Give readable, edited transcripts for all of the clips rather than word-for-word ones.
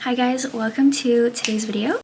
Hi guys, welcome to today's video.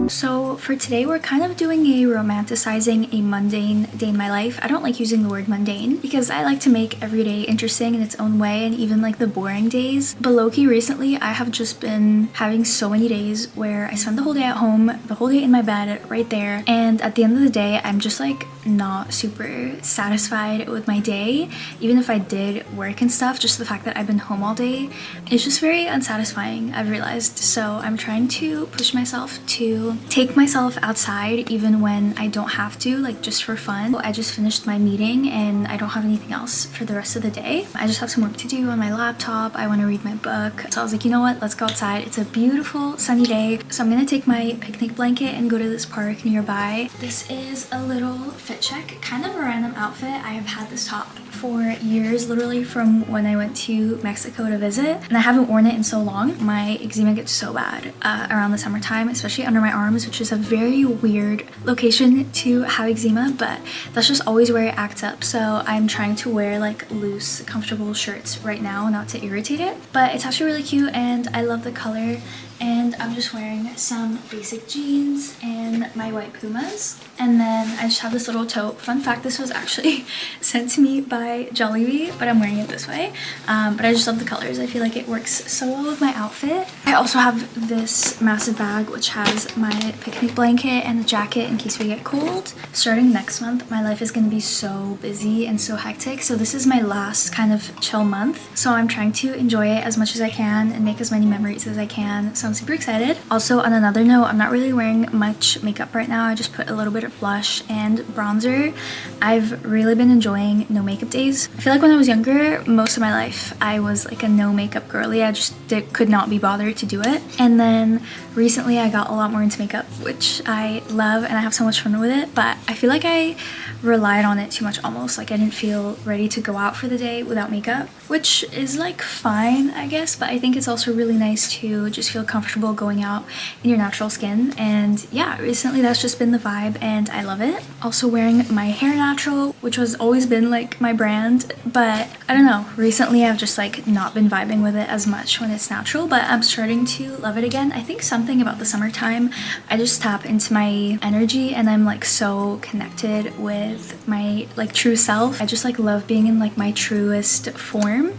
So for today, we're kind of doing a romanticizing a mundane day in my life. I don't like using the word mundane because I like to make every day interesting in its own way, and even like the boring days. But low-key recently, I have just been having so many days where I spend the whole day at home, the whole day in my bed right there, and at the end of the day, I'm just like not super satisfied with my day. Even if I did work and stuff, just the fact that I've been home all day, it's just very unsatisfying, I've realized. So I'm trying to push myself to take myself outside even when I don't have to, like just for fun. I just finished my meeting and I don't have anything else for the rest of the day. I just have some work to do on my laptop. I want to read my book. So I was like, you know what, let's go outside. It's a beautiful sunny day. So I'm gonna take my picnic blanket and go to this park nearby. This is a little fit check, kind of a random outfit. I have had this top for years, literally from when I went to Mexico to visit, and I haven't worn it in so long. My eczema gets so bad around the summertime, especially under my arms, which is a very weird location to have eczema, but that's just always where it acts up. So I'm trying to wear like loose, comfortable shirts right now, not to irritate it, but it's actually really cute and I love the color. And I'm just wearing some basic jeans and my white Pumas. And then I just have this little tote. Fun fact, this was actually sent to me by Jollibee, but I'm wearing it this way. But I just love the colors. I feel like it works so well with my outfit. I also have this massive bag which has my picnic blanket and a jacket in case we get cold. Starting next month, my life is going to be so busy and so hectic. So this is my last kind of chill month. So I'm trying to enjoy it as much as I can and make as many memories as I can. So I'm super excited. Also, on another note, I'm not really wearing much makeup right now. I just put a little bit of blush and bronzer. I've really been enjoying no makeup days. I feel like when I was younger, most of my life, I was like a no makeup girly. I just could not be bothered to do it. And then recently I got a lot more into makeup, which I love and I have so much fun with it, but I feel like I relied on it too much almost. Like I didn't feel ready to go out for the day without makeup, which is like fine, I guess, but I think it's also really nice to just feel comfortable going out in your natural skin. And yeah, recently that's just been the vibe and I love it. Also wearing my hair natural, which has always been like my brand, but I don't know, recently I've just like not been vibing with it as much when it's natural, but I'm starting to love it again. I think something about the summertime, I just tap into my energy and I'm like so connected with my like true self. I just like love being in like my truest form.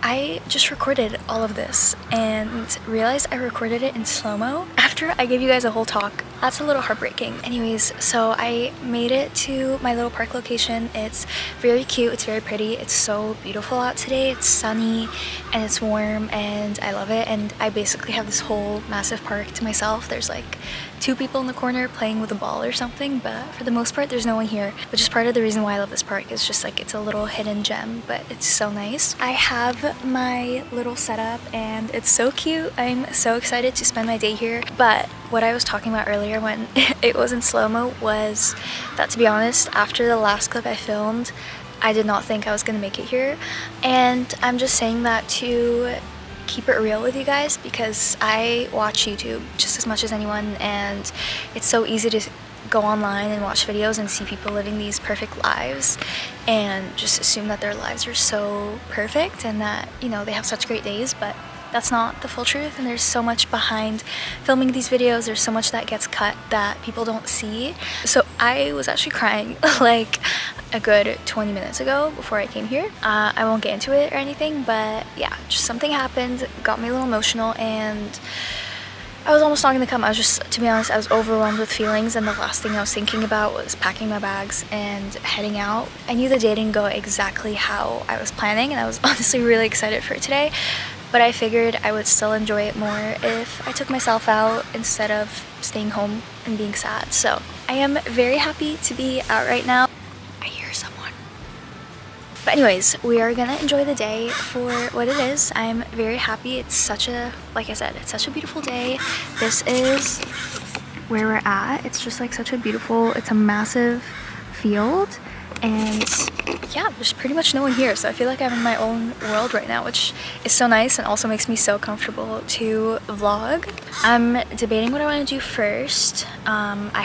I just recorded all of this and realized I recorded it in slow-mo after I gave you guys a whole talk. That's a little heartbreaking. Anyways, so I made it to my little park location. It's very cute, it's very pretty, it's so beautiful out today. It's sunny and it's warm and I love it, and I basically have this whole massive park to myself. There's like 2 people in the corner playing with a ball or something, but for the most part there's no one here, which is part of the reason why I love this park. It's just like it's a little hidden gem, but it's so nice. I have my little setup and it's so cute. I'm so excited to spend my day here. But what I was talking about earlier when it was in slow-mo was that, to be honest, after the last clip I filmed, I did not think I was gonna make it here, and I'm just saying that to keep it real with you guys because I watch YouTube just as much as anyone, and it's so easy to go online and watch videos and see people living these perfect lives and just assume that their lives are so perfect and that, you know, they have such great days, but that's not the full truth, and there's so much behind filming these videos. There's so much that gets cut that people don't see. So I was actually crying like a good 20 minutes ago before I came here. I won't get into it or anything, but yeah, just something happened, got me a little emotional, and I was almost not gonna come. I was just, to be honest, I was overwhelmed with feelings, and the last thing I was thinking about was packing my bags and heading out. I knew the day didn't go exactly how I was planning, and I was honestly really excited for today, but I figured I would still enjoy it more if I took myself out instead of staying home and being sad. So I am very happy to be out right now. I hear someone. But anyways, we are gonna enjoy the day for what it is. I'm very happy. It's such a, like I said, it's such a beautiful day. This is where we're at. It's just like such a beautiful, it's a massive field, and yeah, there's pretty much no one here, so I feel like I'm in my own world right now, which is so nice and also makes me so comfortable to vlog. I'm debating what I want to do first. I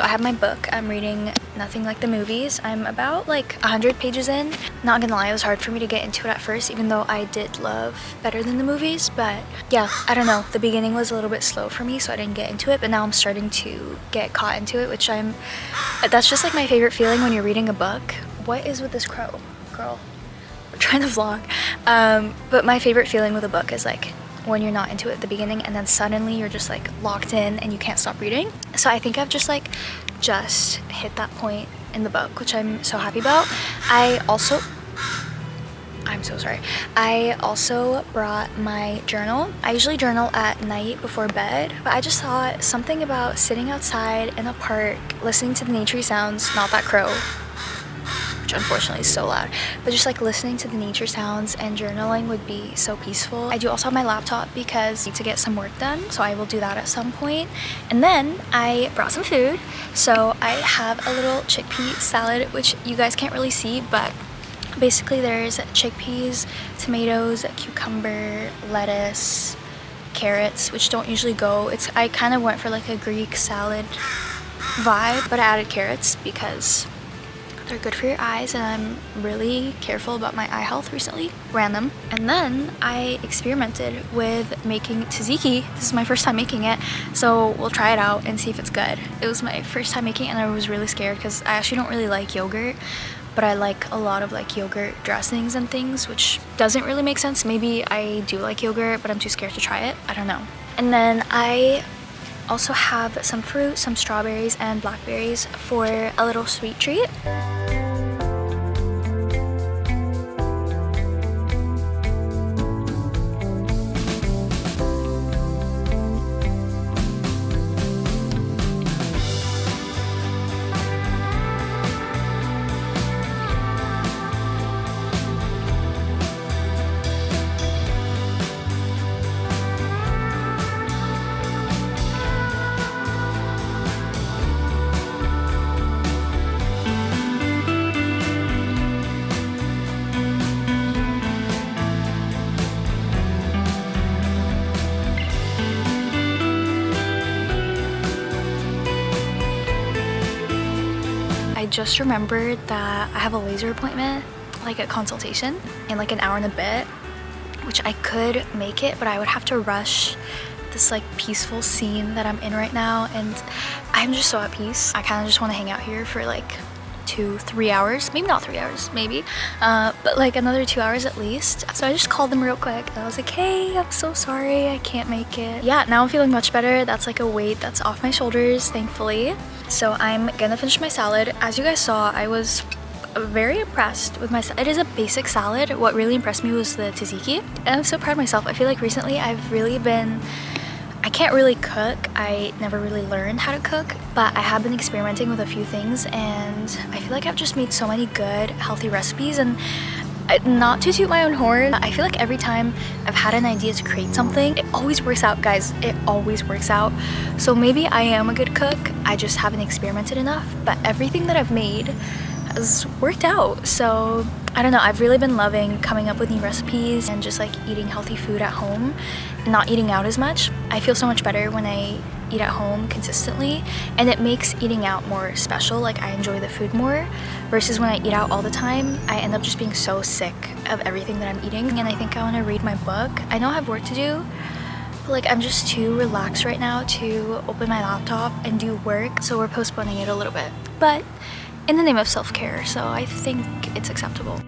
have my book. I'm reading Nothing Like the Movies. I'm about like 100 pages in. Not gonna lie, it was hard for me to get into it at first, even though I did love Better Than the Movies. But yeah, I don't know. The beginning was a little bit slow for me, so I didn't get into it. But now I'm starting to get caught into it, which that's just like my favorite feeling when you're reading a book. What is with this crow? Girl, we're trying to vlog. But my favorite feeling with a book is like when you're not into it at the beginning and then suddenly you're just like locked in and you can't stop reading. So I think I've just hit that point in the book, which I'm so happy about. I'm so sorry. I also brought my journal. I usually journal at night before bed, but I just thought something about sitting outside in a park, listening to the nature sounds, not that crow, which unfortunately is so loud, but just like listening to the nature sounds and journaling would be so peaceful. I do also have my laptop because I need to get some work done, so I will do that at some point. And then I brought some food. So I have a little chickpea salad, which you guys can't really see, but basically there's chickpeas, tomatoes, cucumber, lettuce, carrots, which don't usually go. I kind of went for like a Greek salad vibe, but I added carrots because they're good for your eyes, and I'm really careful about my eye health recently. Random. And then I experimented with making tzatziki. This is my first time making it, so we'll try it out and see if it's good. It was my first time making it, and I was really scared because I actually don't really like yogurt, but I like a lot of like yogurt dressings and things, which doesn't really make sense. Maybe I do like yogurt, but I'm too scared to try it. I don't know. And then I also have some fruit, some strawberries and blackberries for a little sweet treat. I just remembered that I have a laser appointment, like a consultation, in like an hour and a bit, which I could make it, but I would have to rush this like peaceful scene that I'm in right now, and I'm just so at peace. I kind of just want to hang out here for like 2-3 hours, maybe not 3 hours, maybe, but like another 2 hours at least. So I just called them real quick and I was like, hey, I'm so sorry, I can't make it. Yeah, now I'm feeling much better. That's like a weight that's off my shoulders, thankfully. So I'm gonna finish my salad. As you guys saw, I was very impressed with my salad. It is a basic salad. What really impressed me was the tzatziki, and I'm so proud of myself. I feel like recently I can't really cook. I never really learned how to cook, but I have been experimenting with a few things, and I feel like I've just made so many good, healthy recipes. And not to toot my own horn, I feel like every time I've had an idea to create something, it always works out, guys. It always works out. So maybe I am a good cook, I just haven't experimented enough, but everything that I've made has worked out. So I don't know, I've really been loving coming up with new recipes and just like eating healthy food at home, not eating out as much. I feel so much better when I eat at home consistently, and it makes eating out more special. Like, I enjoy the food more versus when I eat out all the time, I end up just being so sick of everything that I'm eating. And I think I want to read my book. I know I have work to do, but like I'm just too relaxed right now to open my laptop and do work, so we're postponing it a little bit, but in the name of self-care, so I think it's acceptable.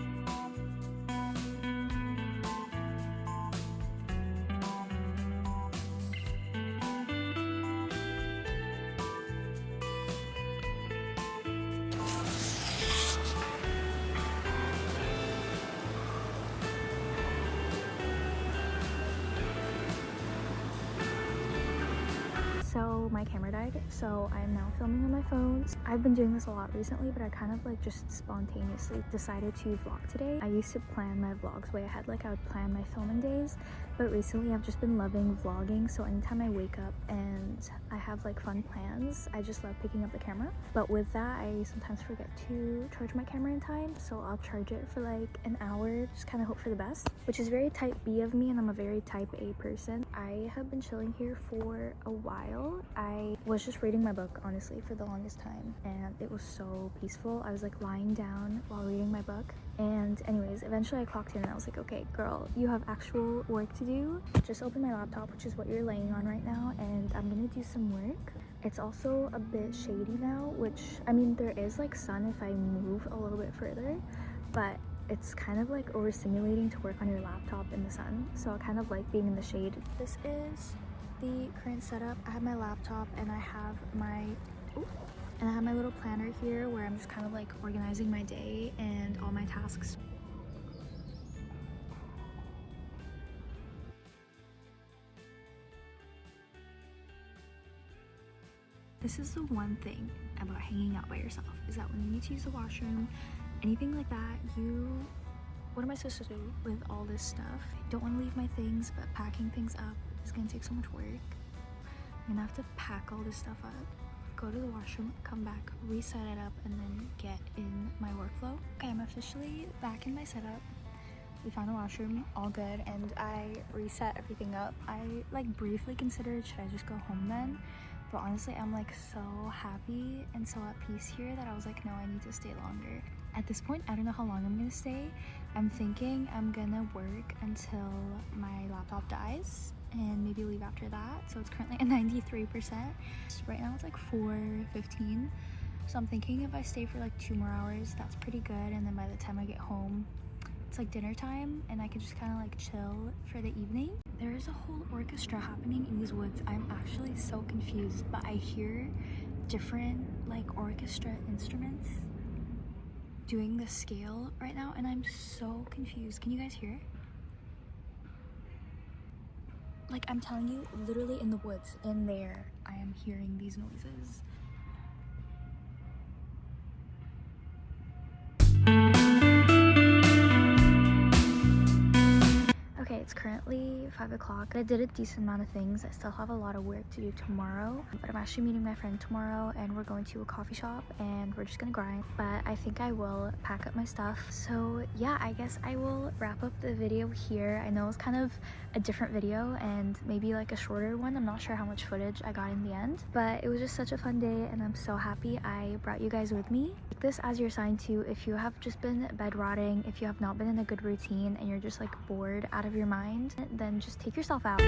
So my camera died, so I'm now filming on my phone. I've been doing this a lot recently, but I kind of like just spontaneously decided to vlog today. I used to plan my vlogs way ahead, like I would plan my filming days, but recently I've just been loving vlogging. So anytime I wake up and I have like fun plans, I just love picking up the camera. But with that, I sometimes forget to charge my camera in time, so I'll charge it for like an hour, just kind of hope for the best, which is very type B of me, and I'm a very type A person. I have been chilling here for a while. I was just reading my book, honestly, for the longest time, and it was so peaceful. I was like lying down while reading my book, and anyways, eventually I clocked in and I was like, okay girl, you have actual work to do. Just open my laptop, which is what you're laying on right now, and I'm gonna do some work. It's also a bit shady now, which, I mean, there is like sun if I move a little bit further, but it's kind of like overstimulating to work on your laptop in the sun, so I kind of like being in the shade. This is the current setup. I have my laptop and I have my little planner here where I'm just kind of like organizing my day and all my tasks. This is the one thing about hanging out by yourself, is that when you need to use the washroom, anything like that, what am I supposed to do with all this stuff? I don't want to leave my things, but packing things up is gonna take so much work. I'm gonna have to pack all this stuff up, go to the washroom, come back, reset it up, and then get in my workflow. Okay, I'm officially back in my setup. We found a washroom, all good, and I reset everything up. I like briefly considered, should I just go home then? But honestly, I'm like so happy and so at peace here that I was like, no, I need to stay longer. At this point, I don't know how long I'm gonna stay. I'm thinking I'm gonna work until my laptop dies and maybe leave after that. So it's currently at 93%. Right now it's like 4:15. So I'm thinking if I stay for like 2 more hours, that's pretty good. And then by the time I get home, it's like dinner time and I can just kind of like chill for the evening. There is a whole orchestra happening in these woods. I'm actually so confused, but I hear different like orchestra instruments doing the scale right now, and I'm so confused. Can you guys hear it? Like, I'm telling you, literally in the woods, in there, I am hearing these noises. Okay, it's currently 5 o'clock. I did a decent amount of things. I still have a lot of work to do tomorrow, but I'm actually meeting my friend tomorrow and we're going to a coffee shop and we're just gonna grind. But I think I will pack up my stuff. So yeah, I guess I will wrap up the video here. I know it's kind of a different video and maybe like a shorter one. I'm not sure how much footage I got in the end, but it was just such a fun day and I'm so happy I brought you guys with me. Take this as your sign to, if you have just been bed rotting, if you have not been in a good routine and you're just like bored out of your mind, then just take yourself out.